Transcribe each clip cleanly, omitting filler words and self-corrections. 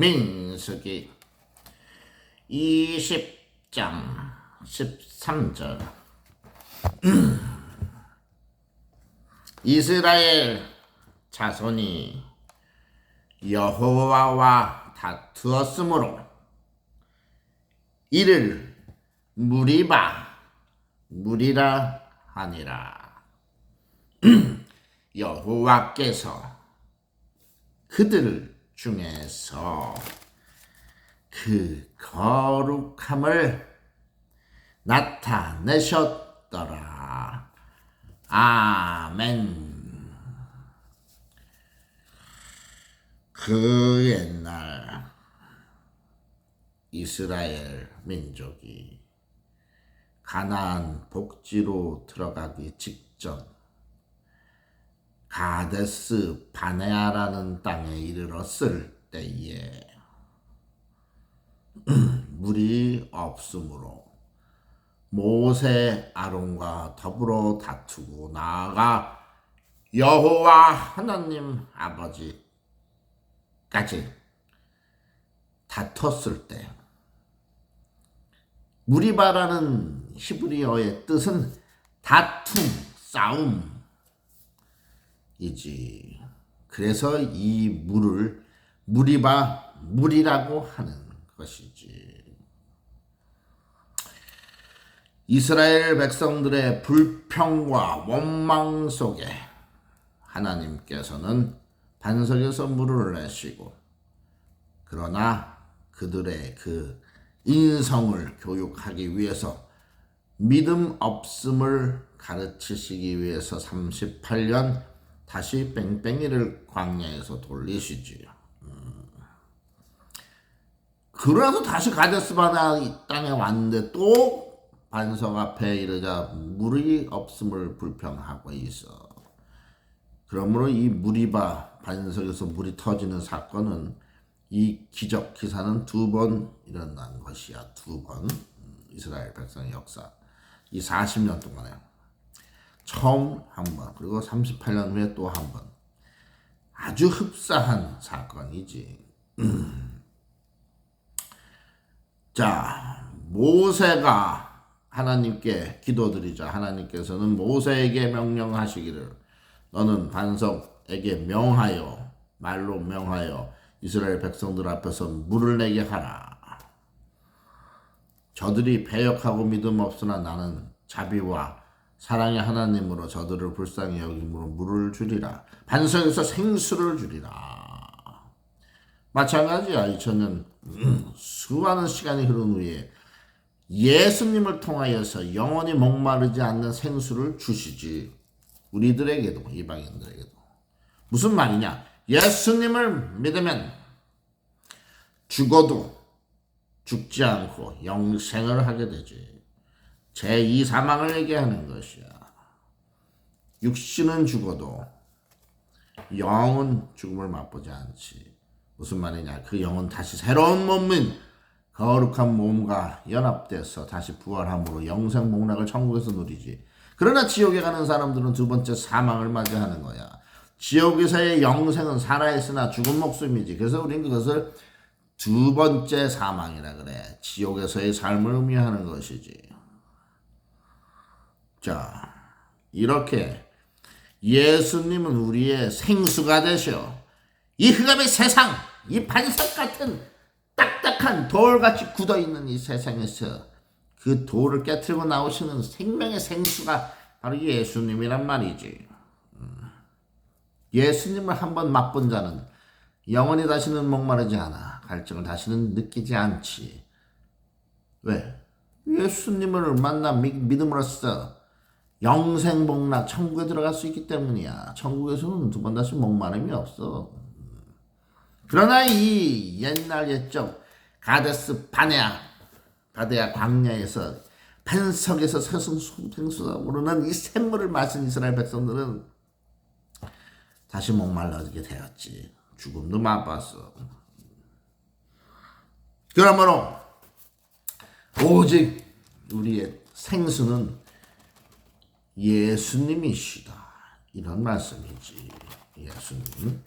민수기 20장 13절. 이스라엘 자손이 여호와와 다투었으므로 이를 무리라 하니라. 여호와께서 그들 중에서 그 거룩함을 나타내셨더라. 아멘. 그 옛날 이스라엘 민족이 가나안 복지로 들어가기 직전 가데스 바네아라는 땅에 이르렀을 때에 물이 없으므로 모세 아론과 더불어 다투고 나아가 여호와 하나님 아버지까지 다퉜을 때, 무리바라는 히브리어의 뜻은 다툼, 싸움이지. 그래서 이 물을 물이라고 하는 것이지. 이스라엘 백성들의 불평과 원망 속에 하나님께서는 반석에서 물을 내시고, 그러나 그들의 그 인성을 교육하기 위해서 믿음 없음을 가르치시기 위해서 38년 다시 뺑뺑이를 광야에서 돌리시지요. 그러나서 다시 가데스 바네아 이 땅에 왔는데 또 반석 앞에 이르자 물이 없음을 불평하고 있어. 그러므로 이 무리바 반석에서 물이 터지는 사건은, 이 기적 기사는 2번 일어난 것이야. 2번. 이스라엘 백성의 역사 이 40년 동안에 처음 한 번, 그리고 38년 후에 또 한 번. 아주 흡사한 사건이지. 자, 모세가 하나님께 기도드리자 하나님께서는 모세에게 명령하시기를, 너는 반석에게 명하여, 말로 명하여 이스라엘 백성들 앞에서 물을 내게 하라. 저들이 패역하고 믿음 없으나 나는 자비와 사랑의 하나님으로 저들을 불쌍히 여김으로 물을 주리라. 반석에서 생수를 주리라. 마찬가지야. 2000년 수많은 시간이 흐른 후에 예수님을 통하여서 영원히 목마르지 않는 생수를 주시지. 우리들에게도, 이방인들에게도. 무슨 말이냐? 예수님을 믿으면 죽어도 죽지 않고 영생을 하게 되지. 제2 사망을 얘기하는 것이야. 육신은 죽어도 영은 죽음을 맛보지 않지. 무슨 말이냐? 그 영은 다시 새로운 몸인 거룩한 몸과 연합돼서 다시 부활함으로 영생 복락을 천국에서 누리지. 그러나 지옥에 가는 사람들은 두 번째 사망을 맞이하는 거야. 지옥에서의 영생은 살아있으나 죽은 목숨이지. 그래서 우리는 그것을 두 번째 사망이라 그래. 지옥에서의 삶을 의미하는 것이지. 자, 이렇게 예수님은 우리의 생수가 되셔. 이 흑암의 세상, 이 반석 같은 딱딱한 돌같이 굳어있는 이 세상에서 그 돌을 깨트리고 나오시는 생명의 생수가 바로 예수님이란 말이지. 예수님을 한번 맛본 자는 영원히 다시는 목마르지 않아. 갈증을 다시는 느끼지 않지. 왜? 예수님을 만나 믿음으로써 영생 복락 천국에 들어갈 수 있기 때문이야. 천국에서는 두 번 다시 목마름이 없어. 그러나 이 옛날 옛적 가데스 바네아 광야에서 반석에서 생수가 오르는 이 샘물을 마신 이스라엘 백성들은 다시 목말라지게 되었지. 죽음도 맛봤어. 그러므로 오직 우리의 생수는 예수님이시다. 이런 말씀이지. 예수님.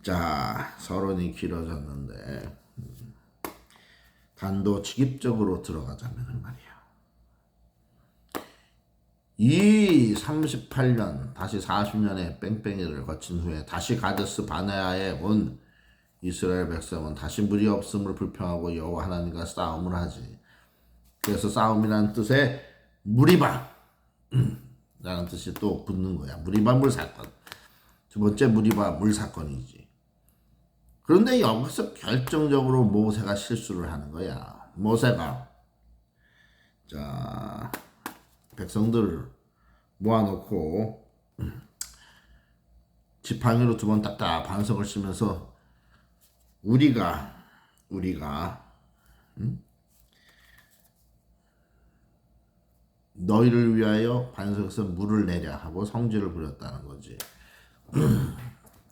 자, 서론이 길어졌는데 단도직입적으로 들어가자면 말이야. 이 38년 다시 40년의 뺑뺑이를 거친 후에 다시 가데스 바네아에 온 이스라엘 백성은 다시 무리 없음을 불평하고 여호와 하나님과 싸움을 하지. 그래서 싸움이라는 뜻의 무리바 라는 뜻이 또 붙는 거야. 무리바 물사건. 두 번째 무리바 물사건이지. 그런데 여기서 결정적으로 모세가 실수를 하는 거야. 모세가 자 백성들을 모아놓고 지팡이로 두 번 딱딱 반석을 치면서 우리가 너희를 위하여 반석에서 물을 내랴 하고 성질을 부렸다는 거지.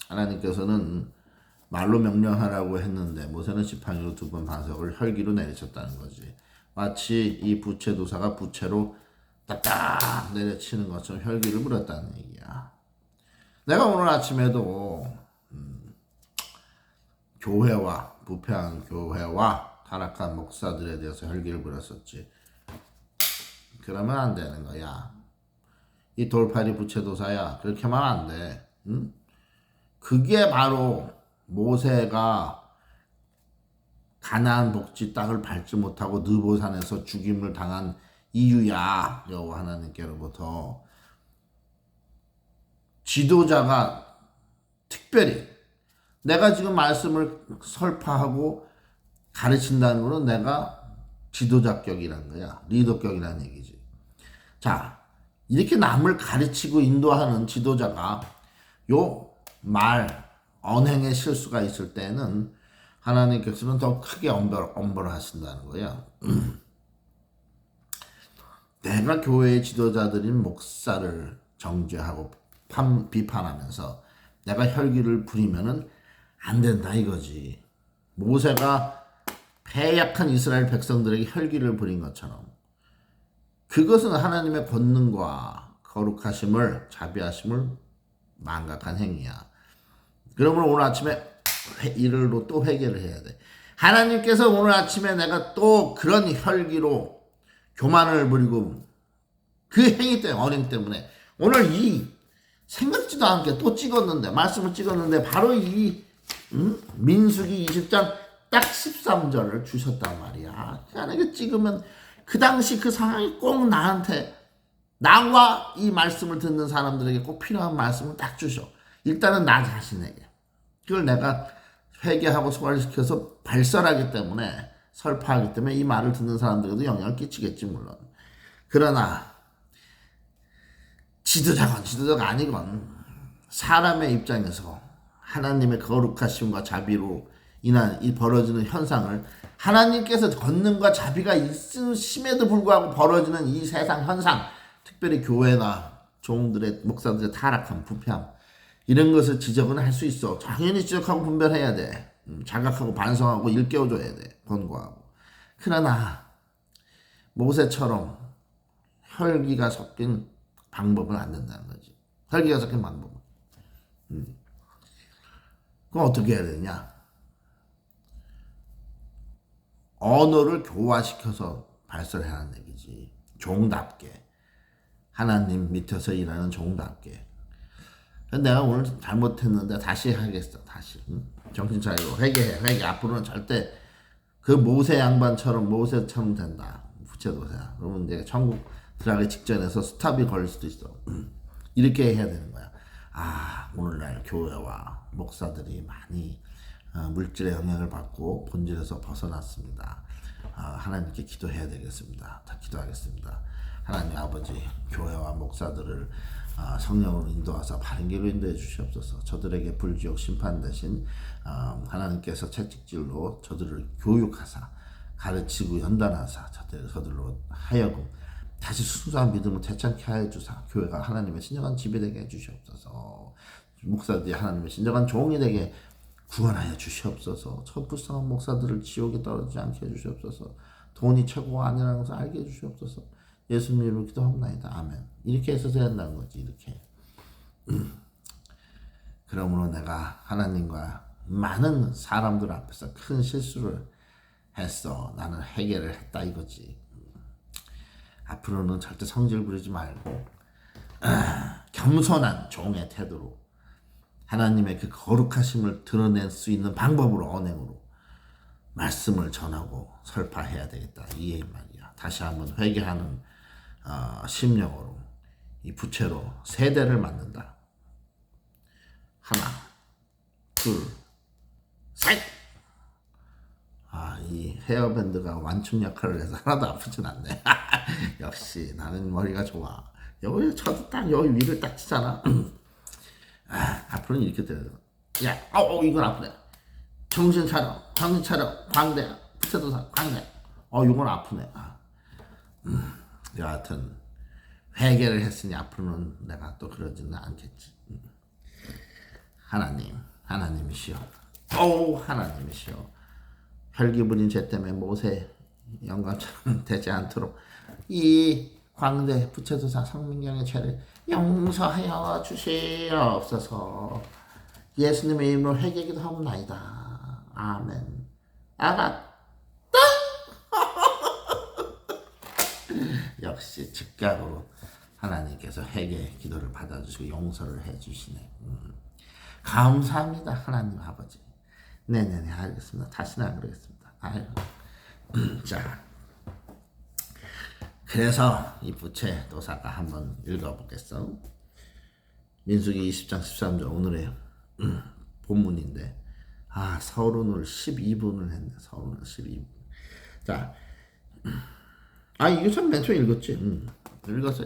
하나님께서는 말로 명령하라고 했는데 모세는 지팡이로 두 번 반석을 혈기로 내리쳤다는 거지. 마치 이 부채도사가 부채로 딱딱 내려치는 것처럼 혈기를 부렸다는 얘기야. 내가 오늘 아침에도 교회와 부패한 교회와 타락한 목사들에 대해서 혈기를 부렸었지. 그러면 안 되는 거야. 이 돌팔이 부채도사야. 그렇게 하면 안 돼. 응? 그게 바로 모세가 가나안 복지 땅을 밟지 못하고 느보산에서 죽임을 당한 이유야. 여호와 하나님께로부터 지도자가 특별히 내가 지금 말씀을 설파하고 가르친다는 거는 내가 지도자격이라는 거야. 리더격이라는 얘기지. 자, 이렇게 남을 가르치고 인도하는 지도자가 요 말, 언행의 실수가 있을 때는 하나님께서는 더 크게 엄벌하신다는 거야. 내가 교회의 지도자들인 목사를 정죄하고 비판하면서 내가 혈기를 부리면은 안 된다 이거지. 모세가 패약한 이스라엘 백성들에게 혈기를 부린 것처럼 그것은 하나님의 권능과 거룩하심을 자비하심을 망각한 행위야. 그러므로 오늘 아침에 이를 또 회개를 해야 돼. 하나님께서 오늘 아침에 내가 또 그런 혈기로 교만을 부리고 그 행위 때문에 언행 때문에 오늘 이 생각지도 않게 또 찍었는데 말씀을 찍었는데 바로 이 민수기 20장 딱 13절을 주셨단 말이야. 하나님께 찍으면 그 당시 그 상황이 꼭 나한테 나와 이 말씀을 듣는 사람들에게 꼭 필요한 말씀을 딱 주셔. 일단은 나 자신에게. 그걸 내가 회개하고 소화시켜서 발설하기 때문에 설파하기 때문에 이 말을 듣는 사람들에게도 영향을 끼치겠지 물론. 그러나 지도자가 아니건 사람의 입장에서 하나님의 거룩하심과 자비로 인한 이 벌어지는 현상을 하나님께서 권능과 자비가 있으심에도 불구하고 벌어지는 이 세상 현상, 특별히 교회나 종들의 목사들의 타락함, 부패함 이런 것을 지적은 할 수 있어. 당연히 지적하고 분별해야 돼. 자각하고 반성하고 일깨워줘야 돼. 권고하고. 그러나 모세처럼 혈기가 섞인 방법은 안 된다는 거지. 혈기가 섞인 방법은. 그럼 어떻게 해야 되냐? 언어를 교화시켜서 발설해야 하는 얘기지. 종답게. 하나님 밑에서 일하는 종답게. 내가 오늘 잘못했는데 다시 하겠어. 다시. 정신 차리고 회개. 앞으로는 절대 그 모세 양반처럼 모세처럼 된다. 부채도사야. 그러면 이제 천국 들어가기 직전에서 스탑이 걸릴 수도 있어. 이렇게 해야 되는 거야. 아, 오늘날 교회와 목사들이 많이 물질의 영향을 받고 본질에서 벗어났습니다. 하나님께 기도해야 되겠습니다. 다 기도하겠습니다. 하나님 아버지, 교회와 목사들을 성령으로 인도하사 바른 길로 인도해 주시옵소서. 저들에게 불지옥 심판 대신 하나님께서 채찍질로 저들을 교육하사 가르치고 연단하사 저들로 하여금 다시 순수한 믿음을 되찾게 하여 주사 교회가 하나님의 신령한 집이 되게 해 주시옵소서. 목사들이 하나님의 신령한 종이 되게 구원하여 주시옵소서. 저 불쌍한 목사들을 지옥에 떨어지지 않게 해 주시옵소서. 돈이 최고가 아니라는 것을 알게 해 주시옵소서. 예수님으로 기도합니다. 아멘. 이렇게 해서 해야 한다는 거지. 이렇게. 그러므로 내가 하나님과 많은 사람들 앞에서 큰 실수를 했어. 나는 회개를 했다 이거지. 앞으로는 절대 성질 부리지 말고 겸손한 종의 태도로 하나님의 그 거룩하심을 드러낼 수 있는 방법으로, 언행으로 말씀을 전하고 설파해야 되겠다 이 말이야. 다시 한번 회개하는 심령으로 이 부채로 세대를 만든다. 하나, 둘, 셋. 이 헤어밴드가 완충 역할을 해서 하나도 아프진 않네. 역시 나는 머리가 좋아. 여기 쳐도 딱 여기 위를 딱 치잖아. 앞으로는 이렇게 돼요. 야, 이건 아프네. 정신 차려, 정신 차려, 광대, 부채도사, 광대. 이건 아프네. 여하튼 회개를 했으니 앞으로는 내가 또 그러지는 않겠지. 하나님이시여. 하나님이시여. 혈기 부린 죄 때문에 모세 영감처럼 되지 않도록 이 광대 부채도사 성민경의 죄를 용서하여 주시옵소서. 예수님의 이름으로 회개기도 하옵나이다. 아멘. 알았다. 역시 즉각으로 하나님께서 회개 기도를 받아주시고 용서를 해주시네. 감사합니다 하나님 아버지. 네네네 알겠습니다. 다시는 안 그러겠습니다. 자, 그래서 이 부채도사가 한번 읽어보겠어. 민수기 20장 13절 오늘의 본문인데 서론을 12분을 했네. 서론을 12분. 자, 이거 참 맨 처음에 읽었지. 읽었어.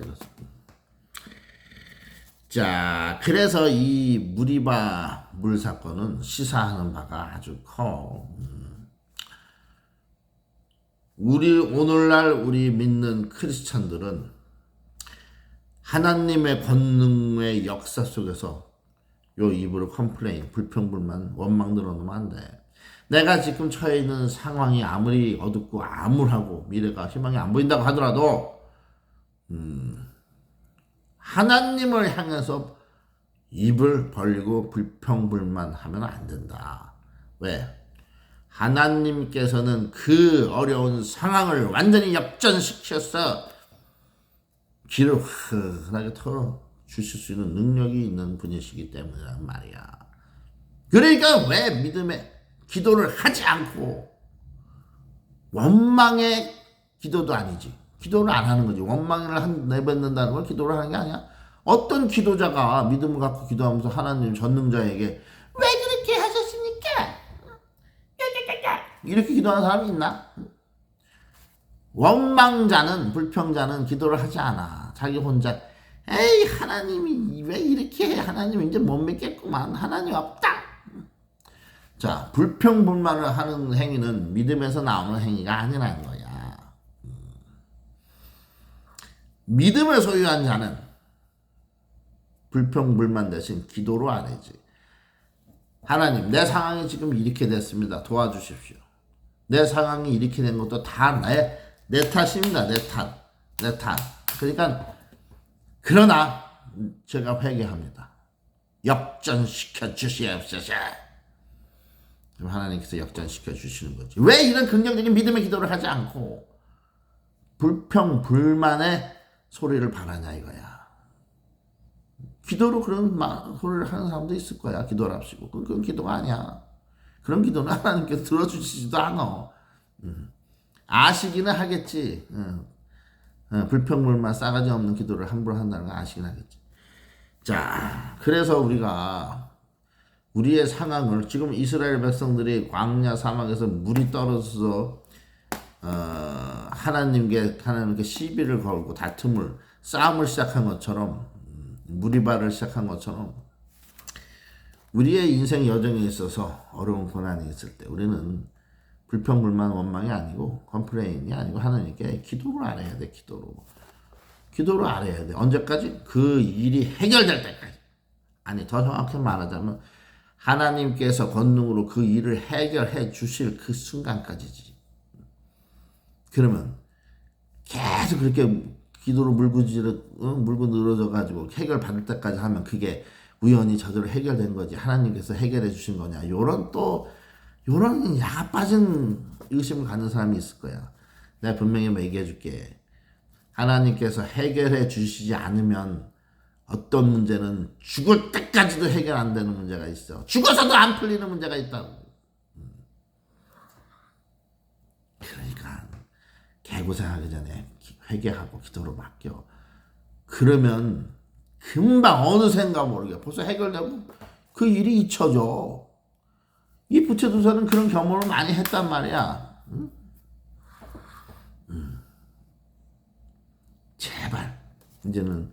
자, 그래서 이 무리바 물 사건은 시사하는 바가 아주 커. 오늘날 우리 믿는 크리스찬들은 하나님의 권능의 역사 속에서 요 입으로 컴플레인, 불평불만, 원망 늘어놓으면 안 돼. 내가 지금 처해 있는 상황이 아무리 어둡고 암울하고 미래가 희망이 안 보인다고 하더라도 하나님을 향해서 입을 벌리고 불평불만하면 안 된다. 왜? 하나님께서는 그 어려운 상황을 완전히 역전시켜서 길을 흔하게 털어 주실 수 있는 능력이 있는 분이시기 때문이란 말이야. 그러니까 왜 믿음의 기도를 하지 않고 원망의 기도도 아니지. 기도를 안 하는 거지. 원망을 내뱉는다는 건 기도를 하는 게 아니야. 어떤 기도자가 믿음을 갖고 기도하면서 하나님 전능자에게 왜 그렇게 하셨습니까? 이렇게 기도하는 사람이 있나? 원망자는, 불평자는 기도를 하지 않아. 자기 혼자 에이 하나님이 왜 이렇게 해? 하나님 이제 못 믿겠구만. 하나님 없다. 자, 불평불만을 하는 행위는 믿음에서 나오는 행위가 아니라는 거야. 믿음을 소유한 자는 불평불만 대신 기도로 아뢰지. 하나님, 내 상황이 지금 이렇게 됐습니다. 도와주십시오. 내 상황이 이렇게 된 것도 다 내 탓입니다. 내 탓. 그러니까 그러나 제가 회개합니다. 역전시켜 주시옵소서. 그럼 하나님께서 역전시켜 주시는 거지. 왜 이런 긍정적인 믿음의 기도를 하지 않고 불평불만의 소리를 바라냐 이거야. 기도로 그런 소리를 하는 사람도 있을 거야. 기도랍시고. 그건 기도가 아니야. 그런 기도는 하나님께서 들어주시지도 않아. 아시기는 하겠지. 불평불만 싸가지 없는 기도를 함부로 한다는 거 아시긴 하겠지. 자, 그래서 우리가 우리의 상황을 지금 이스라엘 백성들이 광야 사막에서 물이 떨어져서 하나님께 시비를 걸고 싸움을 시작한 것처럼 무리바를 시작한 것처럼 우리의 인생 여정에 있어서 어려운 고난이 있을 때 우리는 불평불만 원망이 아니고 컴플레인이 아니고 하나님께 기도를 알아야 돼. 기도를 알아야 돼. 언제까지? 그 일이 해결될 때까지. 아니 더 정확히 말하자면 하나님께서 권능으로 그 일을 해결해 주실 그 순간까지지. 그러면 계속 그렇게 기도로 물고 늘어져 가지고 해결 받을 때까지 하면 그게 우연히 저절로 해결된 거지 하나님께서 해결해 주신 거냐, 요런 야가 빠진 의심을 갖는 사람이 있을 거야. 내가 분명히 얘기해 줄게. 하나님께서 해결해 주시지 않으면 어떤 문제는 죽을 때까지도 해결 안 되는 문제가 있어. 죽어서도 안 풀리는 문제가 있다고. 그러니까 개고생하기 전에 회개하고 기도로 맡겨. 그러면 금방 어느샌가 모르게 벌써 해결되고 그 일이 잊혀져. 이 부채도사는 그런 경험을 많이 했단 말이야. 제발 이제는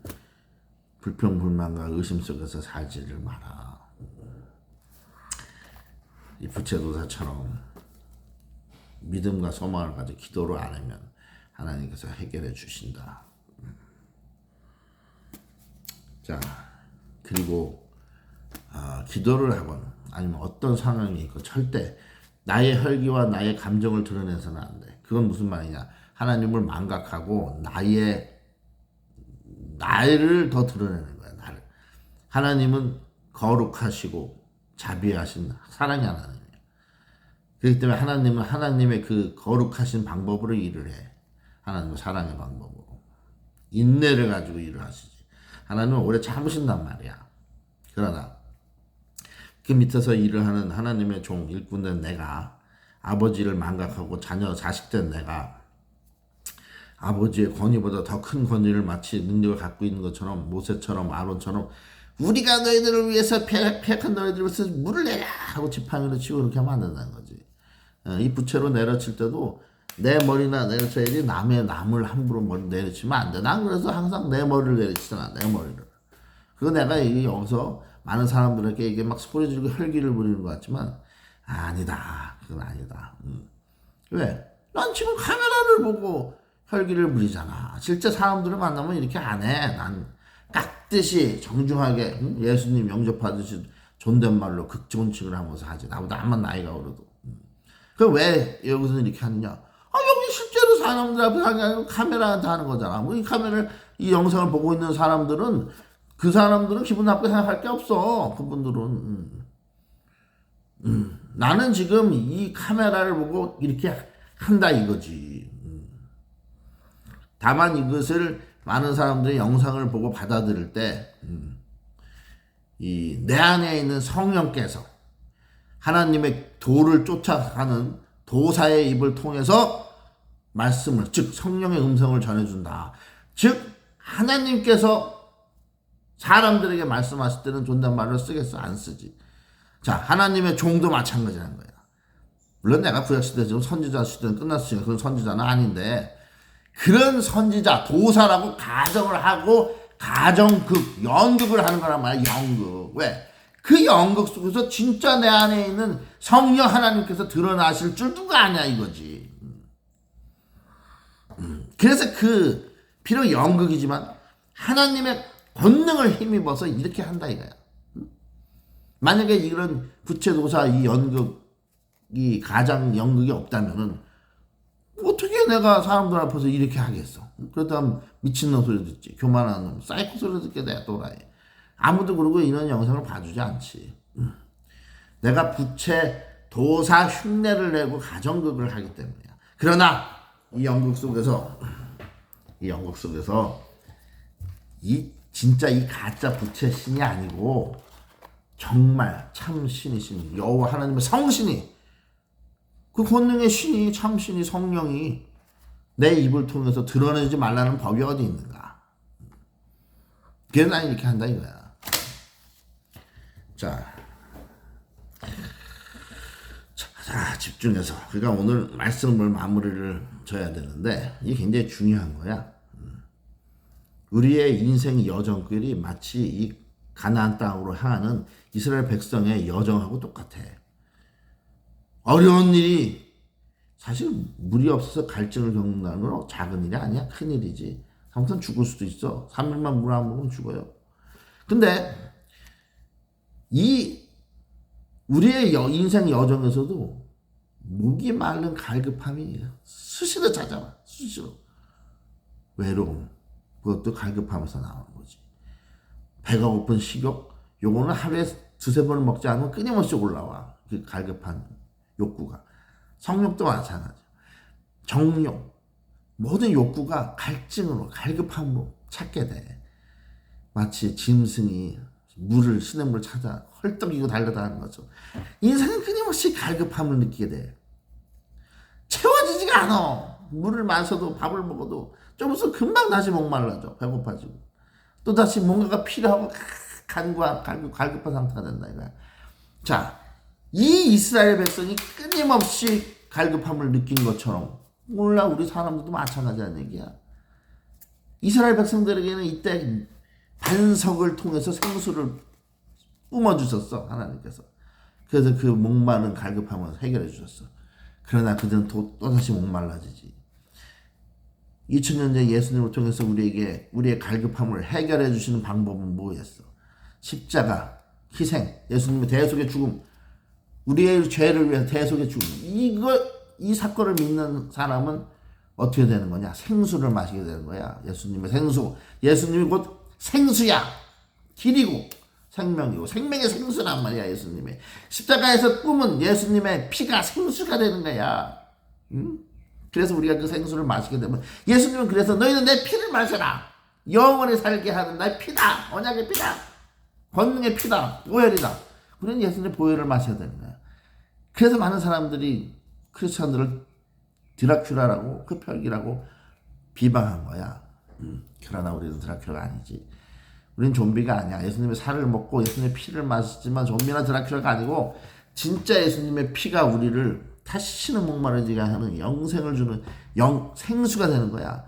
불평불만과 의심 속에서 살지를 마라. 이 부채도사처럼 믿음과 소망을 가지고 기도를 안 하면 하나님께서 해결해 주신다. 자, 그리고 기도를 하건 아니면 어떤 상황이 있고 절대 나의 혈기와 나의 감정을 드러내서는 안 돼. 그건 무슨 말이냐? 하나님을 망각하고 나를 더 드러내는 거야. 나를. 하나님은 거룩하시고 자비하신 사랑의 하나님이에요. 그렇기 때문에 하나님은 하나님의 그 거룩하신 방법으로 일을 해. 하나님은 사랑의 방법으로. 인내를 가지고 일을 하시지. 하나님은 오래 참으신단 말이야. 그러나 그 밑에서 일을 하는 하나님의 종, 일꾼된 내가, 아버지를 망각하고 자식된 내가 아버지의 권위보다 더 큰 권위를 마치 능력을 갖고 있는 것처럼, 모세처럼 아론처럼 우리가 너희들을 위해서 폐역한 너희들을 위해서 물을 내라 하고 지팡이로 치고 그렇게 하면 안 된다는 거지. 이 부채로 내려칠 때도 내 머리나 내려쳐야지 남을 함부로 머리 내려치면 안 돼. 난 그래서 항상 내 머리를 내려치잖아. 내 머리를. 그거 내가 여기서 많은 사람들에게 이게 막 소리 지르고 혈기를 부리는 것 같지만 아니다. 그건 아니다. 왜? 난 지금 카메라를 보고 혈기를 부리잖아. 실제 사람들을 만나면 이렇게 안 해. 난 깍듯이 정중하게 예수님 영접하듯이 존댓말로 극존칭을 하면서 하지. 나보다 암만 나이가 어려도. 그럼 왜 여기서는 이렇게 하느냐? 여기 실제로 사람들 앞에 하는 게 아니고 카메라한테 하는 거잖아. 이 카메라를, 이 영상을 보고 있는 사람들은, 그 사람들은 기분 나쁘게 생각할 게 없어. 그분들은. 나는 지금 이 카메라를 보고 이렇게 한다 이거지. 다만 이것을 많은 사람들이 영상을 보고 받아들일 때, 내 안에 있는 성령께서 하나님의 도를 쫓아가는 도사의 입을 통해서 말씀을, 즉 성령의 음성을 전해준다. 즉 하나님께서 사람들에게 말씀하실 때는 존댓말을 쓰겠어? 안 쓰지. 자, 하나님의 종도 마찬가지라는 거야. 물론 내가 구약시대 좀 선지자 시대는 끝났으니까 그런 선지자는 아닌데, 그런 선지자, 도사라고 가정을 하고 가정극, 연극을 하는 거란 말이야. 연극. 왜? 그 연극 속에서 진짜 내 안에 있는 성령 하나님께서 드러나실 줄 누가 아냐 이거지. 그래서 비록 연극이지만 하나님의 권능을 힘입어서 이렇게 한다 이거야. 만약에 이런 부채도사 이 연극, 가장 연극이 없다면은 어떻게 내가 사람들 앞에서 이렇게 하겠어? 그렇다면 미친놈 소리 듣지. 교만한 놈, 사이코 소리 듣게 내가 또라이. 아무도 그러고 이런 영상을 봐주지 않지. 내가 부채 도사 흉내를 내고 가정극을 하기 때문이야. 그러나 이 연극 속에서 진짜 이 가짜 부채 신이 아니고 정말 참 신이신 여호와 하나님의 성신이, 그 권능의 신이, 참신이, 성령이 내 입을 통해서 드러내지 말라는 법이 어디 있는가. 그래서 난 이렇게 한다 이거야. 자, 집중해서. 그러니까 오늘 말씀을 마무리를 져야 되는데 이게 굉장히 중요한 거야. 우리의 인생 여정길이 마치 이 가나안 땅으로 향하는 이스라엘 백성의 여정하고 똑같아. 어려운 일이, 사실 물이 없어서 갈증을 겪는다는 건 작은 일이 아니야. 큰 일이지. 잘못하면 죽을 수도 있어. 3일만 물 안 먹으면 죽어요. 근데 우리의 인생 여정에서도 목이 마른 갈급함이 수시로 찾아와. 수시로. 외로움. 그것도 갈급하면서 나오는 거지. 배가 고픈 식욕. 요거는 하루에 두세 번을 먹지 않으면 끊임없이 올라와. 그 갈급한 욕구가. 성욕도 마찬가지. 정욕. 모든 욕구가 갈증으로, 갈급함으로 찾게 돼. 마치 짐승이 물을, 시냇물을 찾아 헐떡이고 달려다니는 거죠. 인생은 끊임없이 갈급함을 느끼게 돼. 채워지지가 않아. 물을 마셔도 밥을 먹어도 좀 있으면 금방 다시 목말라져. 배고파지고. 또 다시 뭔가가 필요하고 갈급한 상태가 된다 이거야. 자, 이 이스라엘 백성이 끊임없이 갈급함을 느낀 것처럼 몰라 우리 사람들도 마찬가지라는 얘기야. 이스라엘 백성들에게는 이때 반석을 통해서 생수를 뿜어주셨어 하나님께서. 그래서 그 목마른 갈급함을 해결해 주셨어. 그러나 그들은 또다시 목말라지지. 2000년 전 예수님을 통해서 우리에게 우리의 갈급함을 해결해 주시는 방법은 뭐였어? 십자가, 희생, 예수님의 대속의 죽음, 우리의 죄를 위해서 대속의 죽음. 이 사건을 믿는 사람은 어떻게 되는 거냐? 생수를 마시게 되는 거야. 예수님의 생수. 예수님이 곧 생수야. 길이고 생명이고 생명의 생수란 말이야. 예수님의 십자가에서 뿜은 예수님의 피가 생수가 되는 거야. 응? 그래서 우리가 그 생수를 마시게 되면 예수님은 그래서 너희는 내 피를 마셔라. 영원히 살게 하는 나의 피다. 언약의 피다. 권능의 피다. 보혈이다. 우리는 예수님의 보혈을 마셔야 되는 거야. 그래서 많은 사람들이 크리스천들을 드라큘라라고 흡혈귀라고 비방한 거야. 그러나 우리는 드라큘라가 아니지. 우린 좀비가 아니야. 예수님의 살을 먹고 예수님의 피를 마시지만 좀비나 드라큘라가 아니고 진짜 예수님의 피가 우리를 다시는 목마르지가 하는 영생을 주는 생수가 되는 거야.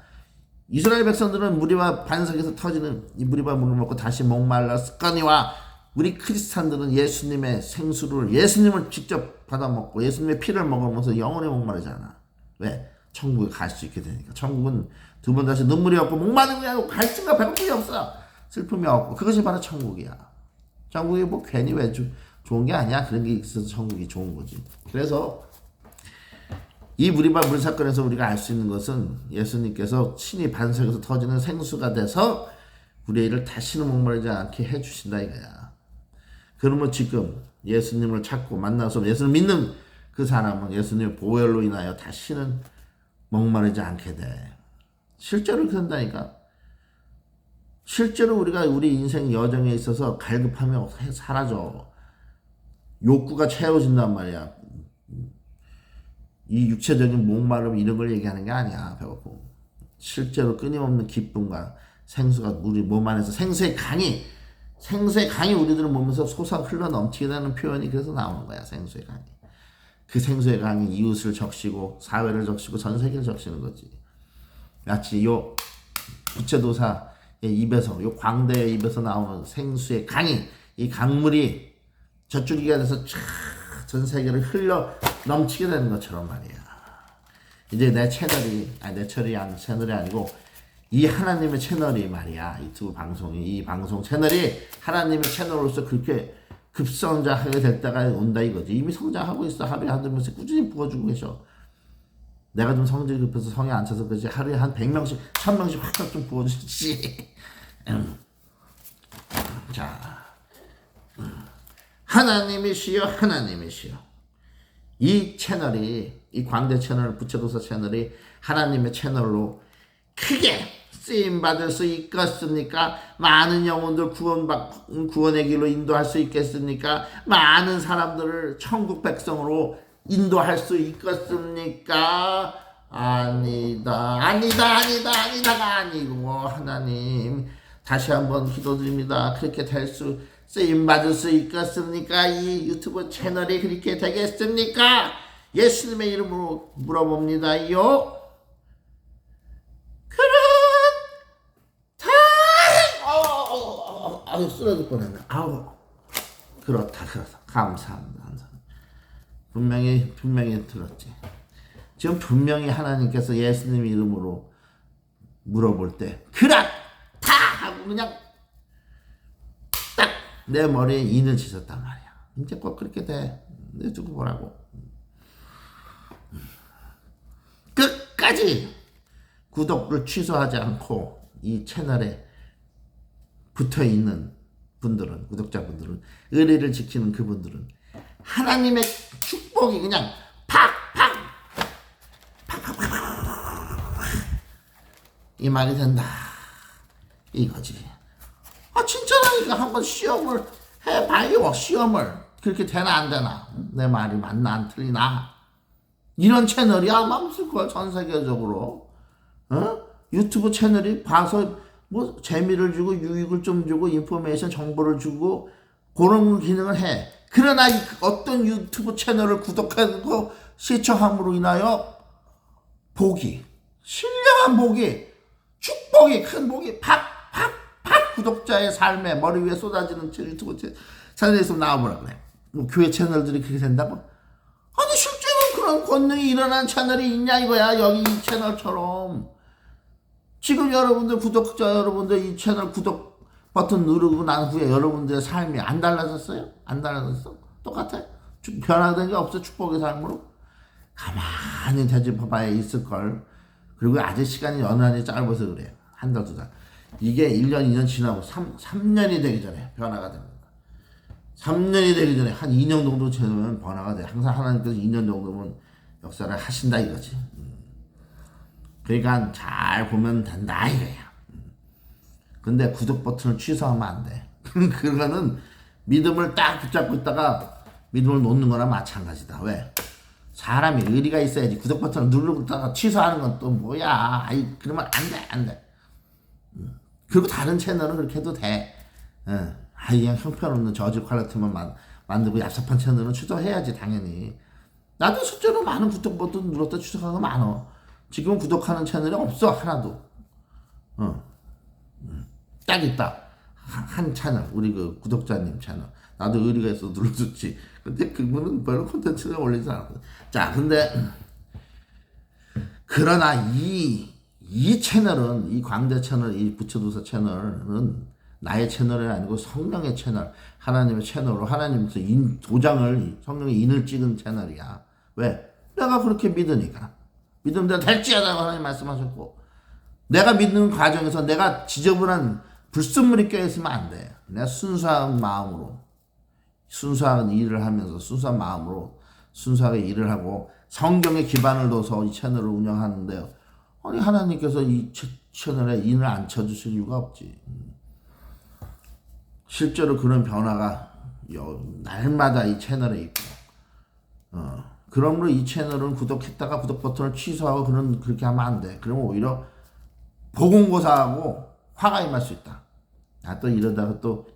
이스라엘 백성들은 무리와 반석에서 터지는 이 무리와 물을 먹고 다시 목말랐거니와 우리 크리스찬들은 예수님의 생수를 예수님을 직접 받아먹고 예수님의 피를 먹으면서 영원히 목마르잖아. 왜? 천국에 갈 수 있게 되니까. 천국은 두 번 다시 눈물이 없고 목마름이 없고 갈증과 배고픔이 없어. 슬픔이 없고 그것이 바로 천국이야. 천국이 뭐 괜히 왜 좋은 게 아니야. 그런 게 있어서 천국이 좋은 거지. 그래서 이 무리바 물 사건에서 우리가 알 수 있는 것은 예수님께서 친히 반석에서 터지는 생수가 돼서 우리의 일을 다시는 목마르지 않게 해주신다 이거야. 그러면 지금 예수님을 찾고 만나서 예수를 믿는 그 사람은 예수님의 보혈로 인하여 다시는 목마르지 않게 돼. 실제로 그런다니까. 실제로 우리가 우리 인생 여정에 있어서 갈급함이 사라져. 욕구가 채워진단 말이야. 이 육체적인 목마름 이런 걸 얘기하는 게 아니야. 배고픔. 실제로 끊임없는 기쁨과 생수가 우리 몸 안에서 생수의 강이 우리들은 몸에서 솟아 흘러 넘치게 되는 표현이 그래서 나오는 거야. 생수의 강이. 그 생수의 강이 이웃을 적시고 사회를 적시고 전 세계를 적시는 거지. 마치 요 부채도사의 입에서 요 광대의 입에서 나오는 생수의 강이 이 강물이 젖줄기가 돼서 전 세계를 흘러 넘치게 되는 것처럼 말이야. 이제 내 채널이 채널이 아니고 이 하나님의 채널이 말이야. 유튜브 방송이 이 방송 채널이 하나님의 채널로서 그렇게 급성장하게 될 때가 온다 이거지. 이미 성장하고 있어. 하루에 한두 명씩 꾸준히 부어주고 계셔. 내가 좀 성질이 급해서 성에 안 차서 그렇지. 하루에 한 100명씩 1000명씩 확 좀 부어주시지. 자, 하나님이시여 이 채널이 이 광대 채널 부채도사 채널이 하나님의 채널로 크게 쓰임받을 수 있겠습니까? 많은 영혼들 구원의 길로 인도할 수 있겠습니까? 많은 사람들을 천국 백성으로 인도할 수 있겠습니까? 아니다가 아니고 하나님 다시 한번 기도드립니다. 그렇게 쓰임받을 수 있겠습니까? 이 유튜브 채널이 그렇게 되겠습니까? 예수님의 이름으로 물어봅니다요. 쓰러질 뻔했네. 그렇다. 감사합니다. 분명히 들었지. 지금 분명히 하나님께서 예수님 이름으로 물어볼 때 그렇다 하고 그냥 딱 내 머리에 인을 치셨단 말이야. 이제 꼭 그렇게 돼. 내두고 보라고. 끝까지 구독을 취소하지 않고 이 채널에 붙어있는 분들은, 구독자분들은, 의리를 지키는 그분들은 하나님의 축복이 그냥 팍팍 임하게 된다 이거지. 진짜라니까. 한번 시험을 해봐요. 시험을. 그렇게 되나 안 되나, 내 말이 맞나 안 틀리나. 이런 채널이 아마 없을걸, 전 세계적으로. 유튜브 채널이 봐서 뭐 재미를 주고 유익을 좀 주고 인포메이션 정보를 주고 그런 기능을 해. 그러나 어떤 유튜브 채널을 구독하고 시청함으로 인하여 복이, 신령한 복이, 축복이, 큰 복이 팍팍팍 구독자의 삶에 머리 위에 쏟아지는 유튜브 채널에서 나와보라 그래. 뭐 교회 채널들이 그렇게 된다고? 아니 실제로 그런 권능이 일어난 채널이 있냐 이거야. 여기 이 채널처럼. 지금 여러분들, 구독자 여러분들, 이 채널 구독 버튼 누르고 난 후에 여러분들의 삶이 안 달라졌어요? 안 달라졌어? 똑같아? 변화된 게 없어? 축복의 삶으로? 가만히 되짚어봐야 있을걸. 그리고 아직 시간이 연한히 짧아서 그래요. 한 달, 두 달. 이게 1년, 2년 지나고 3년이 되기 전에 변화가 됩니다. 3년이 되기 전에 한 2년 정도 지나면 변화가 돼. 항상 하나님께서 2년 정도면 역사를 하신다 이거지. 그러니까 잘 보면 된다 이거야. 근데 구독 버튼을 취소하면 안 돼. 그거는 믿음을 딱 붙잡고 있다가 믿음을 놓는 거나 마찬가지다. 왜? 사람이 의리가 있어야지. 구독 버튼을 누르다가 취소하는 건 또 뭐야. 그러면 안 돼. 그리고 다른 채널은 그렇게 해도 돼. 그냥 형편없는 저질 퀄리티만 만들고 얍삽한 채널은 취소해야지 당연히. 나도 실제로 많은 구독 버튼 눌렀다 취소한 거 많어. 지금은 구독하는 채널이 없어 하나도. 딱 있다. 한 채널, 우리 그 구독자님 채널. 나도 의리가 있어서 눌러줬지. 근데 그분은 별로 콘텐츠를 올리지 않았거든. 자, 근데 그러나 이 채널은, 이 광대 채널, 이 부처도사 채널은 나의 채널이 아니고 성령의 채널, 하나님의 채널로 하나님께서 도장을, 성령의 인을 찍은 채널이야. 왜? 내가 그렇게 믿으니까. 믿으면 내가 될지어다고 하나님 말씀하셨고, 내가 믿는 과정에서 내가 지저분한 불순물이 껴있으면 안 돼. 내가 순수한 마음으로, 순수한 일을 하면서 순수한 마음으로 순수하게 일을 하고 성경에 기반을 둬서 이 채널을 운영하는데요. 아니 하나님께서 이 채널에 인을 안 쳐주실 이유가 없지. 실제로 그런 변화가 날마다 이 채널에 있고, 그러므로 이 채널은 구독했다가 구독 버튼을 취소하고 그렇게 하면 안 돼. 그러면 오히려 보금고사하고 화가 임할 수 있다. 또 이러다가 또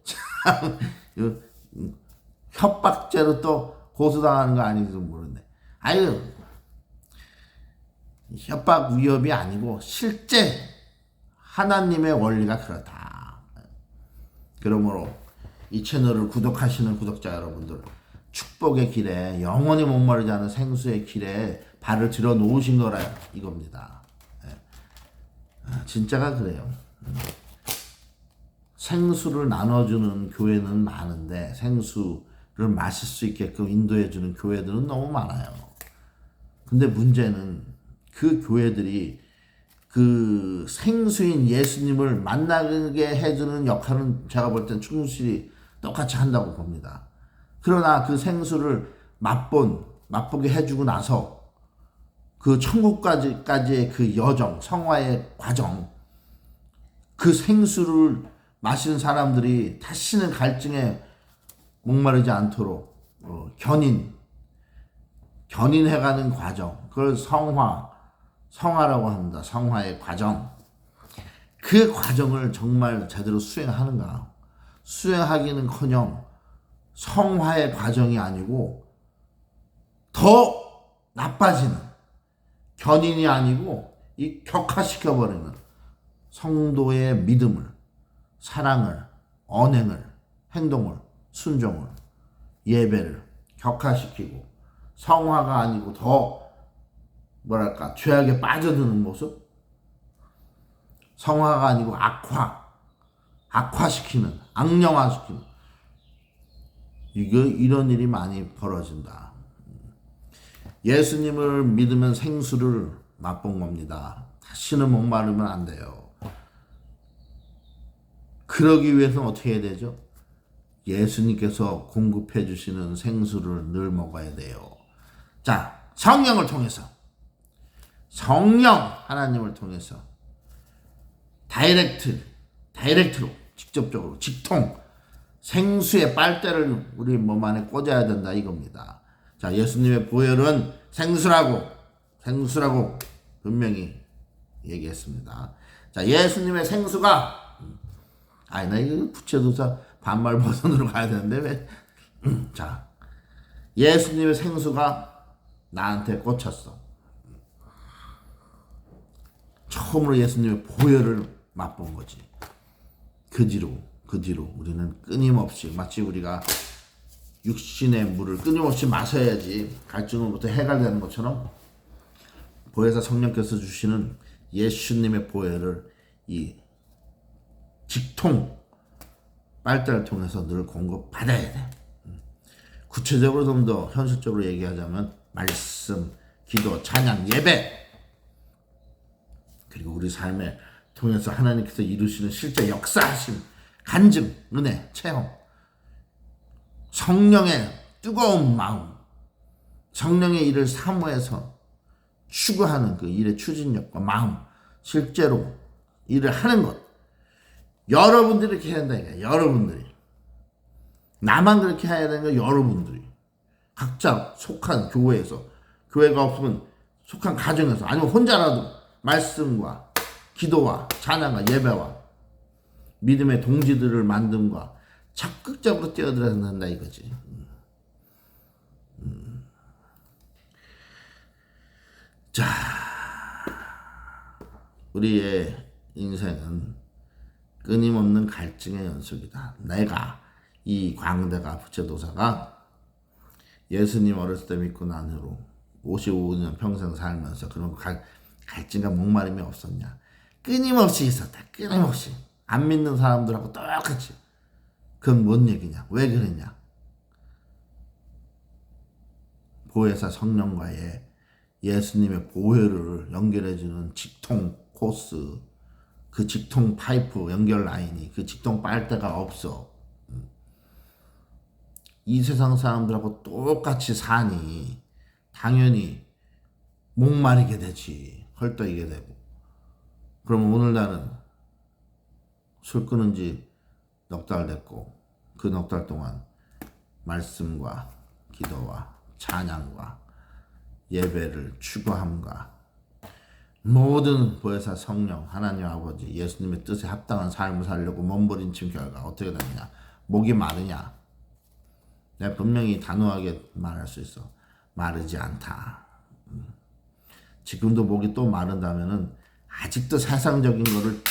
협박죄로 또 고소당하는 거 아닌지도 모르네. 협박 위협이 아니고 실제 하나님의 원리가 그렇다. 그러므로 이 채널을 구독하시는 구독자 여러분들, 축복의 길에, 영원히 목마르지 않은 생수의 길에 발을 들여 놓으신 거라 이겁니다. 진짜가 그래요. 생수를 나눠주는 교회는 많은데 생수를 마실 수 있게끔 인도해주는 교회들은 너무 많아요. 근데 문제는 그 교회들이 그 생수인 예수님을 만나게 해주는 역할은 제가 볼 땐 충실히 똑같이 한다고 봅니다. 그러나 그 생수를 맛보게 해주고 나서 그 천국까지의 그 여정, 성화의 과정, 그 생수를 마시는 사람들이 다시는 갈증에 목마르지 않도록 견인해가는 과정, 그걸 성화라고 합니다. 성화의 과정. 그 과정을 정말 제대로 수행하는가? 수행하기는커녕 성화의 과정이 아니고 더 나빠지는, 견인이 아니고 이 격화시켜버리는 성도의 믿음을, 사랑을, 언행을, 행동을, 순종을, 예배를 격화시키고 성화가 아니고 더 죄악에 빠져드는 모습, 성화가 아니고 악화시키는, 악령화시키는, 이런 일이 많이 벌어진다. 예수님을 믿으면 생수를 맛본 겁니다. 다시는 목마르면 안 돼요. 그러기 위해서는 어떻게 해야 되죠? 예수님께서 공급해 주시는 생수를 늘 먹어야 돼요. 자, 성령을 통해서, 성령 하나님을 통해서 다이렉트로 직접적으로 직통 생수의 빨대를 우리 몸 안에 꽂아야 된다 이겁니다. 자, 예수님의 보혈은 생수라고 분명히 얘기했습니다. 자, 예수님의 생수가 나 이거 부채도사 반말 버전으로 가야 되는데 왜? 자, 예수님의 생수가 나한테 꽂혔어. 처음으로 예수님의 보혈을 맛본 거지. 그 뒤로 우리는 끊임없이 마치 우리가 육신의 물을 끊임없이 마셔야지 갈증으로부터 해결되는 것처럼 보혜사 성령께서 주시는 예수님의 보혈을 이 직통 빨대를 통해서 늘 공급받아야 돼. 구체적으로 좀 더 현실적으로 얘기하자면 말씀, 기도, 찬양, 예배, 그리고 우리 삶에 통해서 하나님께서 이루시는 실제 역사하심, 간증, 은혜, 체험, 성령의 뜨거운 마음, 성령의 일을 사모해서 추구하는 그 일의 추진력과 마음, 실제로 일을 하는 것. 여러분들이 그렇게 해야 된다니까. 여러분들이. 나만 그렇게 해야 되는 거 여러분들이. 각자 속한 교회에서, 교회가 없으면 속한 가정에서, 아니면 혼자라도 말씀과 기도와 찬양과 예배와 믿음의 동지들을 만듦과 적극적으로 뛰어들어야 된다 이거지. 자, 우리의 인생은 끊임없는 갈증의 연속이다. 내가 이 광대가 부채도사가 예수님 어렸을 때 믿고 난 후로 55년 평생 살면서 그런 갈증과 목마름이 없었냐? 끊임없이 있었다. 끊임없이. 안 믿는 사람들하고 똑같이. 그건 뭔 얘기냐? 왜 그랬냐? 보혜사 성령과의 예수님의 보혈을 연결해주는 직통 코스, 그 직통 파이프 연결 라인이, 그 직통 빨대가 없어. 이 세상 사람들하고 똑같이 사니 당연히 목마르게 되지. 헐떡이게 되고. 그러면 오늘 나는 술 끊은 지 넉 달 됐고 그 넉 달 동안 말씀과 기도와 찬양과 예배를 추구함과 모든 보혜사 성령 하나님 아버지 예수님의 뜻에 합당한 삶을 살려고 몸부림친 결과 어떻게 되느냐? 목이 마르냐? 내가 분명히 단호하게 말할 수 있어. 마르지 않다. 지금도 목이 또 마른다면은 아직도 세상적인 거를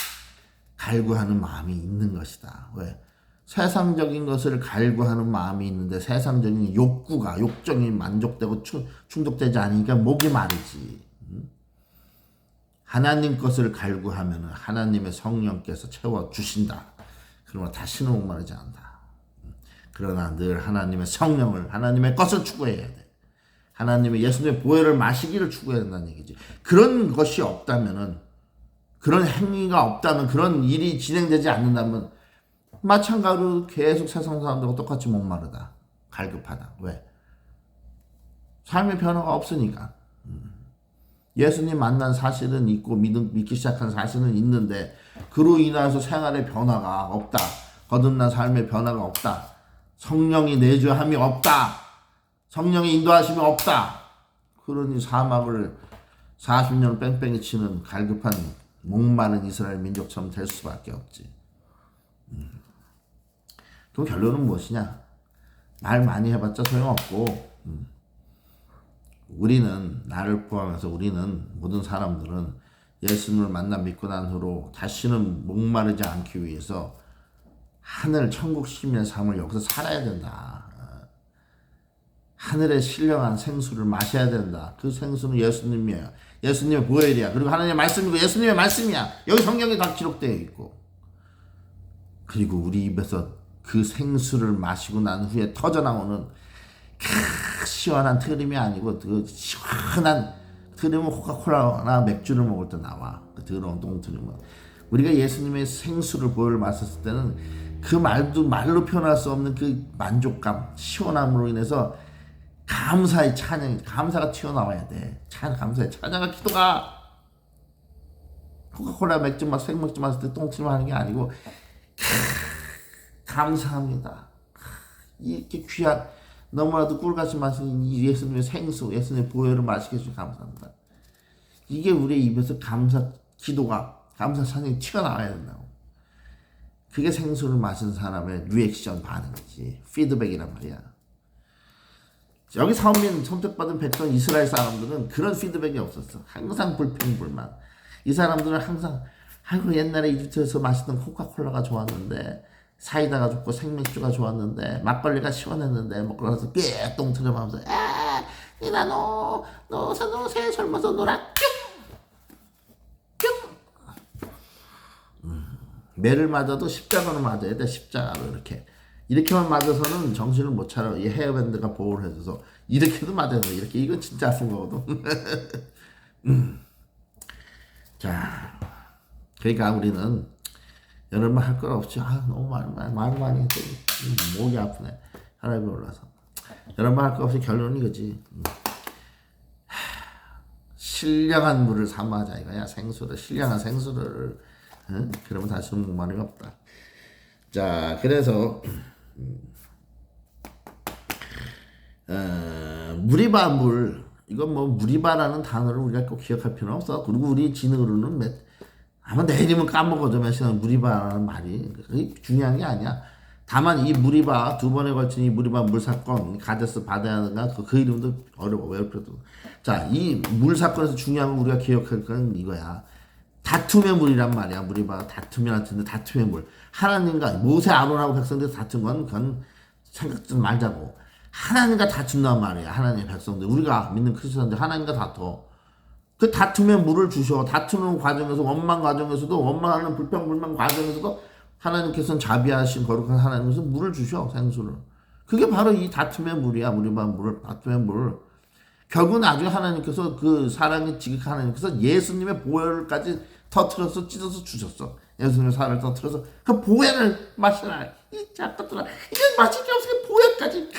갈구하는 마음이 있는 것이다. 왜? 세상적인 것을 갈구하는 마음이 있는데 세상적인 욕정이 만족되고 충족되지 않으니까 목이 마르지. 하나님 것을 갈구하면 하나님의 성령께서 채워주신다. 그러나 다시는 목마르지 않다. 그러나 늘 하나님의 성령을, 하나님의 것을 추구해야 돼. 하나님의 예수님의 보혈을 마시기를 추구해야 된다는 얘기지. 그런 것이 없다면은, 그런 행위가 없다면, 그런 일이 진행되지 않는다면 마찬가지로 계속 세상 사람들과 똑같이 목마르다. 갈급하다. 왜? 삶의 변화가 없으니까. 예수님 만난 사실은 있고 믿기 시작한 사실은 있는데 그로 인해서 생활의 변화가 없다. 거듭난 삶의 변화가 없다. 성령이 내주함이 없다. 성령의 인도하심이 없다. 그러니 사막을 40년 뺑뺑이 치는 갈급한 목마른 이스라엘 민족처럼 될 수밖에 없지. 그럼 결론은 무엇이냐? 말 많이 해봤자 소용없고 우리는, 나를 포함해서 우리는, 모든 사람들은 예수님을 만나 믿고 난 후로 다시는 목마르지 않기 위해서 하늘 천국 시민의 삶을 여기서 살아야 된다. 하늘의 신령한 생수를 마셔야 된다. 그 생수는 예수님이야. 예수님의 보혈이야. 그리고 하나님의 말씀이고 예수님의 말씀이야. 여기 성경에 다 기록되어 있고. 그리고 우리 입에서 그 생수를 마시고 난 후에 터져나오는 시원한 트림이 아니고 그 시원한 트림은 코카콜라나 맥주를 먹을 때 나와. 그 더러운 똥트림은. 우리가 예수님의 생수를 보혈을 마셨을 때는 그 말로 표현할 수 없는 그 만족감, 시원함으로 인해서 감사의 찬양이, 감사가 튀어나와야 돼. 감사의 찬양과 기도가 코카콜라 맥주 막 생맥주 마실 때 똥침 하는 게 아니고 감사합니다. 이렇게 귀한 너무나도 꿀같이 마시는 이 예수님의 생수, 예수님의 보혈을 마시게 해주셔서 감사합니다. 이게 우리의 입에서 감사 기도가, 감사 찬양이 튀어나와야 된다고. 그게 생수를 마신 사람의 리액션 반응이지, 피드백이란 말이야. 여기 사원민 선택받은 백성 이스라엘 사람들은 그런 피드백이 없었어. 항상 불평불만. 이 사람들은 항상 아이고 옛날에 이집트에서 마시던 코카콜라가 좋았는데, 사이다가 좋고 생맥주가 좋았는데, 막걸리가 시원했는데, 뭐 그러면서 삐똥 트려하면서 니나 너 새해 젊어서 놀아 매를 맞아도 십자가로 맞아야 돼. 십자가로 이렇게만 맞아서는 정신을 못 차려. 이 헤어밴드가 보호를 해줘서 이렇게도 맞아야 돼. 이렇게. 이건 진짜 아픈 거거든. 자, 그러니까 우리는 여러분 할 거 없이 너무 말 많이 해도 목이 아프네. 하나님이 올라서 여러분 할 거 없이 결론이 이거지. 신령한 물을 삼아자 이거야. 생수를, 신령한 생수를. 그러면 다시 목마름이 없다. 자, 그래서 무리바 물, 이건 뭐 무리바라는 단어를 우리가 꼭 기억할 필요는 없어. 그리고 우리 지능으로는 아마 내일이면 까먹어져. 몇 시간 무리바라는 말이 그게 중요한 게 아니야. 다만 이 무리바, 두 번에 걸친 이 무리바 물 사건, 가데스 바네아가 그 이름도 어려워, 외울 필요도. 자, 이 물 사건에서 중요한 건 우리가 기억할 건 이거야. 다툼의 물이란 말이야. 무리바가 다툼이란 뜻인데, 다툼의 물. 하나님과 모세, 아론하고 백성들 다툰 건 그건 생각 좀 말자고. 하나님과 다툰단 말이야. 하나님의 백성들, 우리가 믿는 크리스천들 하나님과 다퉈. 그 다툼의 물을 주셔. 다투는 과정에서, 원망 과정에서도, 원망하는 불평불만 과정에서도 하나님께서는 자비하신 거룩한 하나님께서 물을 주셔. 생수를. 그게 바로 이 다툼의 물이야. 무리바 물을, 다툼의 물. 결국 나중에 하나님께서, 그 사랑이 지극한 하나님께서 예수님의 보혈까지 터트려서 찢어서 주셨어. 예수님의 살을 터트려서 그 보혈을 마시라. 이 작것들아, 이게 마실 게 없으니 보혈까지.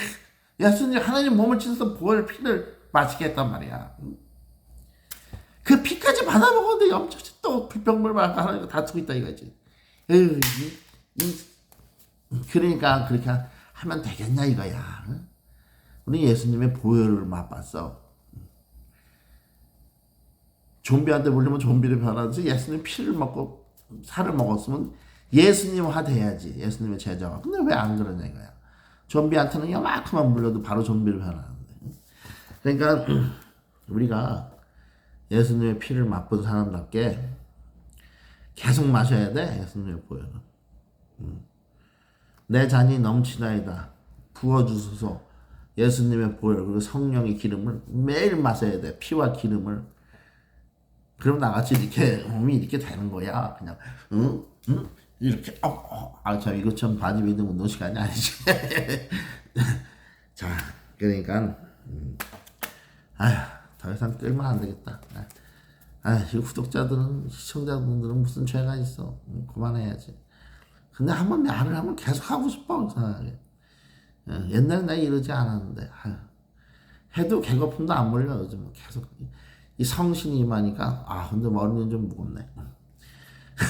예수님 하나님 몸을 찢어서 보혈 피를 마시게 했단 말이야. 그 피까지 받아 먹었는데 염증이 또 불평물 말고 하나님과 다투고 있다 이거지. 그러니까 그렇게 하면 되겠냐 이거야. 우리 예수님의 보혈을 맛봤어. 좀비한테 물리면 좀비를 변하듯이 예수님 피를 먹고 살을 먹었으면 예수님화 돼야지. 예수님의 제자가. 근데 왜 안 그러냐 이거야. 좀비한테는 요만큼만 물려도 바로 좀비를 변하는데. 그러니까 우리가 예수님의 피를 맛본 사람답게 계속 마셔야 돼. 예수님의 보혈은. 내 잔이 넘치나이다. 부어주소서. 예수님의 보혈 그리고 성령의 기름을 매일 마셔야 돼. 피와 기름을. 그럼 나같이 이렇게 몸이 이렇게 되는 거야. 그냥 이렇게 참 이거 참 바지 믿는 운동 시간이 아니지. 자, 그러니까 더 이상 끌면 안 되겠다. 이 구독자들은, 시청자분들은 무슨 죄가 있어. 그만해야지. 근데 한번 말을 하면 계속 하고 싶어 이상하게. 옛날에 내가 이러지 않았는데 해도 개거품도 안 몰려. 요즘 계속 이 성신이 임하니까 근데 머리는 좀 무겁네.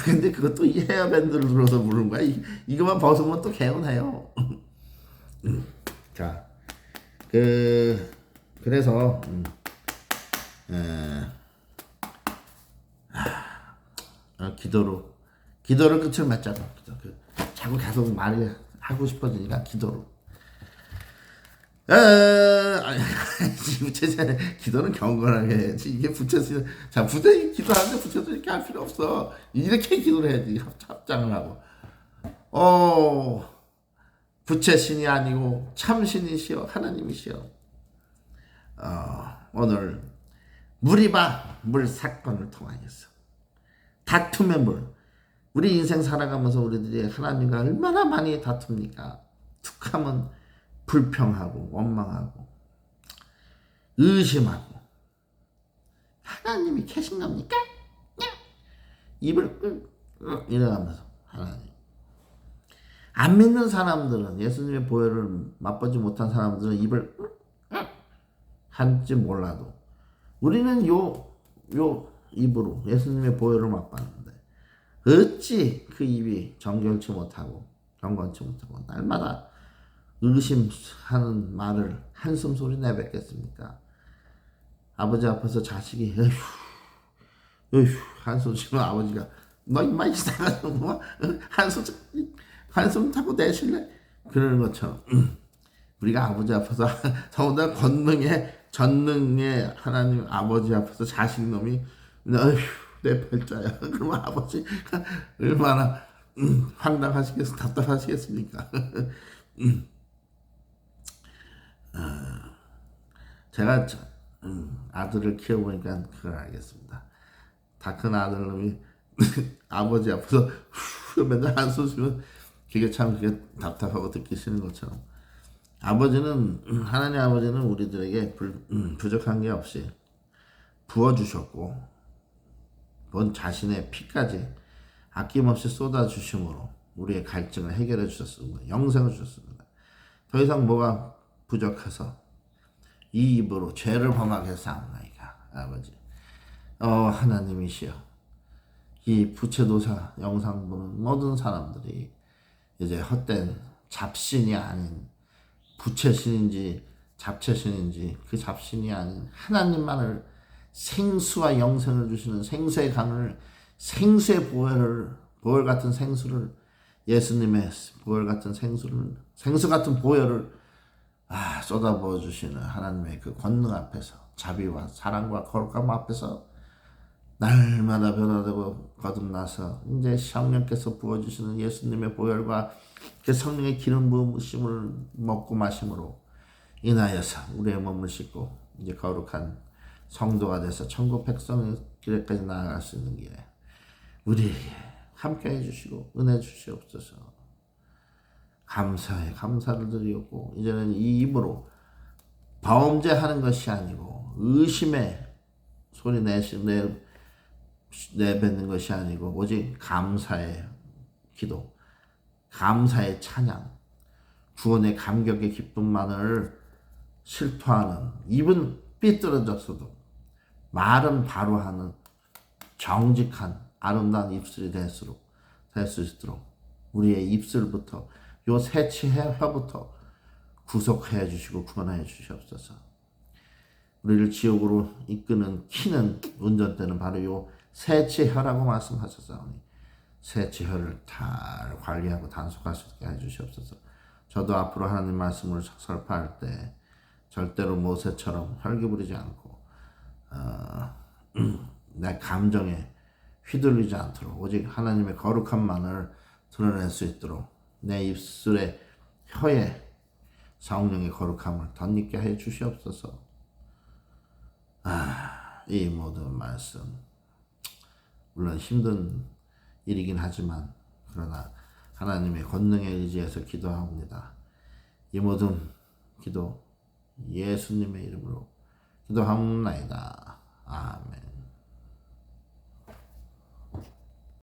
근데 그것도 이 헤어밴드를 들어서 부른 거야. 이거만 벗으면 또 개운해요. 자, 그래서 기도로 끝을 맺자고. 자꾸 계속 말을 하고 싶어지니까 기도로. 기도는 경건하게 해야지. 이게 부채스, 자, 부채 기도하는데 부채도 이렇게 할 필요 없어. 이렇게 기도를 해야지. 합장을 하고. 부채신이 아니고 참신이시여 하나님이시여. 오늘 무리바 물 사건을 통하여서 다툼의 물. 우리 인생 살아가면서 우리들이 하나님과 얼마나 많이 다툽니까? 툭하면 불평하고 원망하고 의심하고 하나님이 계신 겁니까? 입을 이래가면서 하나님 안 믿는 사람들은, 예수님의 보혈을 맛보지 못한 사람들은 입을 할지 몰라도 우리는 요 입으로 예수님의 보혈을 맛봤는데 어찌 그 입이 정결치 못하고 경건치 못하고 날마다 의심하는 말을 한숨 소리 내뱉겠습니까? 아버지 앞에서 자식이 어휴 한숨 쉬면 아버지가 너 임마 이상한 놈아 한숨 타고 내쉴래? 그러는 것처럼 우리가 아버지 앞에서 더군다나 전능의 하나님 아버지 앞에서 자식 놈이 어휴 내 팔자야. 그러면 아버지가 얼마나 답답하시겠습니까? 제가 아들을 키워보니까 그걸 알겠습니다. 다 큰 아들놈이 아버지 앞에서 맨날 한숨 쉬면 그게 답답하고 듣기 싫은 것처럼 하나님 아버지는 우리들에게 부족한 게 없이 부어주셨고 본 자신의 피까지 아낌없이 쏟아주심으로 우리의 갈증을 해결해 주셨습니다. 영생을 주셨습니다. 더 이상 뭐가 부족해서 이 입으로 죄를 범하게 싸움나이까 아버지 하나님이시여 이 부채도사 영상 보는 모든 사람들이 이제 헛된 잡신이 아닌 부채신인지 잡채신인지 그 잡신이 아닌 하나님만을 생수와 영생을 주시는 생수의 강을 생수의 보혈 같은 생수를 예수님의 보혈 같은 생수 같은 보혈을 쏟아부어 주시는 하나님의 그 권능 앞에서 자비와 사랑과 거룩함 앞에서 날마다 변화되고 거듭나서 이제 성령께서 부어주시는 예수님의 보혈과 그 성령의 기름 부으심을 먹고 마심으로 인하여서 우리의 몸을 씻고 이제 거룩한 성도가 돼서 천국 백성의 길에까지 나아갈 수 있는 길에 우리에게 함께 해주시고 은혜 주시옵소서. 감사를 드리고 이제는 이 입으로 범죄하는 것이 아니고 의심의 소리 내뱉는 것이 아니고 오직 감사의 기도, 감사의 찬양, 구원의 감격의 기쁨만을 실토하는 입은 삐뚤어졌어도 말은 바로 하는 정직한 아름다운 입술이 될 수 있도록 우리의 입술부터 요 새치혀부터 구속해 주시고 구원해 주시옵소서. 우리를 지옥으로 이끄는 키는 운전대는 바로 요 새치혀라고 말씀하셨사오니 새치혀를 잘 관리하고 단속할 수 있게 해 주시옵소서. 저도 앞으로 하나님 말씀을 설파할 때 절대로 모세처럼 혈기 부리지 않고 내 감정에 휘둘리지 않도록 오직 하나님의 거룩함만을 드러낼 수 있도록 내 입술에 혀에 성령의 거룩함을 덧입게 해 주시옵소서. 이 모든 말씀 물론 힘든 일이긴 하지만 그러나 하나님의 권능에 의지해서 기도합니다. 이 모든 기도 예수님의 이름으로 기도하옵나이다. 아멘.